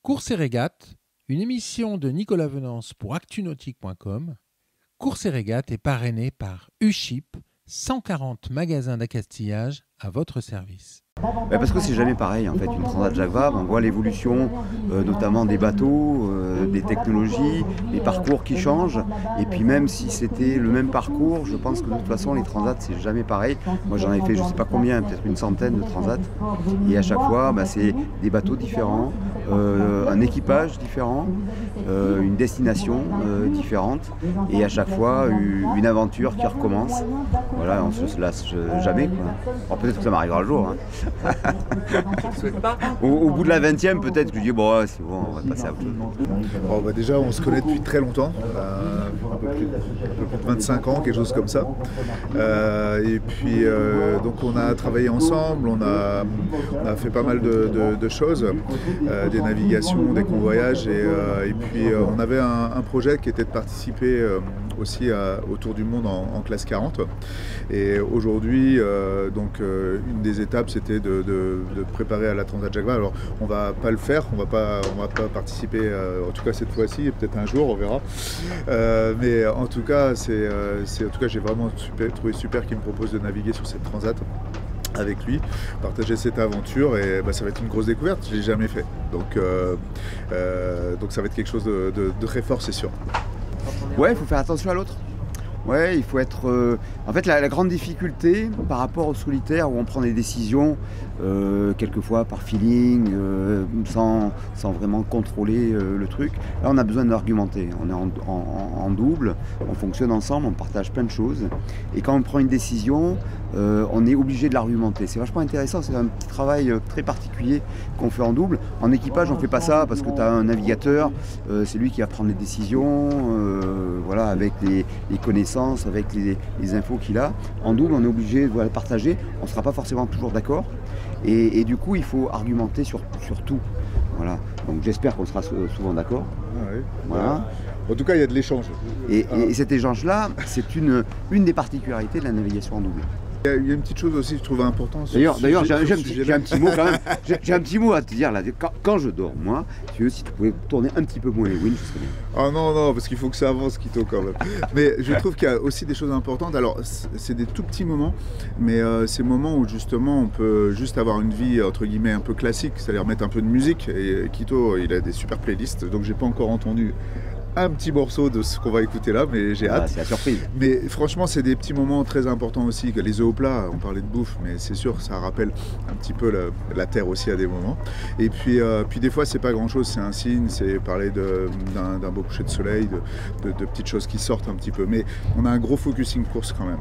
Courses et régates, une émission de Nicolas Venance pour actunautique.com. Courses et régates est parrainée par UShip, 140 magasins d'accastillage à votre service. Parce que c'est jamais pareil en fait, une Transat Jacques Vabre, on voit l'évolution notamment des bateaux, des technologies, les parcours qui changent, et puis même si c'était le même parcours, je pense que de toute façon les Transats c'est jamais pareil. Moi j'en ai fait je sais pas combien, peut-être une centaine de Transats, et à chaque fois c'est des bateaux différents, un équipage différent, une destination différente, et à chaque fois une aventure qui recommence. Voilà, on se lasse jamais quoi. Alors peut-être que ça m'arrivera un jour. Hein. Au bout de la 20e, peut-être que je dis bon, c'est bon, on va passer à autre chose. Déjà, on se connaît depuis très longtemps, un peu plus de 25 ans, quelque chose comme ça. Et puis, donc, on a travaillé ensemble, on a fait pas mal de choses, des navigations, des convoyages, et puis on avait un projet qui était de participer aussi au Tour du Monde en classe 40. Et aujourd'hui, une des étapes, c'était de préparer à la Transat Jacques Vabre. Alors, on va pas le faire, on va pas participer, en tout cas cette fois-ci, peut-être un jour, on verra. Mais en tout cas, j'ai vraiment trouvé super qu'il me propose de naviguer sur cette Transat avec lui, partager cette aventure, et ça va être une grosse découverte, je l'ai jamais fait. Donc ça va être quelque chose de très fort, c'est sûr. Ouais, il faut faire attention à l'autre. Ouais, il faut être... En fait, la grande difficulté par rapport au solitaire où on prend des décisions, quelquefois par feeling, sans vraiment contrôler le truc. Là, on a besoin d'argumenter. On est en double, on fonctionne ensemble, on partage plein de choses. Et quand on prend une décision, on est obligé de l'argumenter. C'est vachement intéressant, c'est un petit travail très particulier qu'on fait en double. En équipage, on ne fait pas ça parce que tu as un navigateur, c'est lui qui va prendre les décisions, voilà, avec les connaissances, avec les infos qu'il a. En double, on est obligé de partager. On ne sera pas forcément toujours d'accord. Et du coup, il faut argumenter sur tout. Voilà. Donc j'espère qu'on sera souvent d'accord. Ah oui. Voilà. En tout cas, il y a de l'échange. Et cet échange-là, c'est une des particularités de la navigation en double. Il y a une petite chose aussi que je trouve importante. D'ailleurs, j'ai un petit mot quand même. J'ai un petit mot à te dire là. Quand je dors, moi, si tu pouvais tourner un petit peu moins les winches, ce serait bien. Ah non, parce qu'il faut que ça avance, Quito, quand même. Mais je trouve qu'il y a aussi des choses importantes. Alors, c'est des tout petits moments, mais ces moments où justement on peut juste avoir une vie entre guillemets un peu classique, c'est-à-dire mettre un peu de musique. Et Quito, il a des super playlists, donc j'ai pas encore entendu un petit morceau de ce qu'on va écouter là, mais j'ai hâte. C'est la surprise. Mais franchement, c'est des petits moments très importants aussi. Les œufs au plat, on parlait de bouffe, mais c'est sûr, ça rappelle un petit peu la terre aussi à des moments. Et puis des fois, c'est pas grand-chose, c'est un signe, c'est parler d'un beau coucher de soleil, de petites choses qui sortent un petit peu. Mais on a un gros focusing course quand même.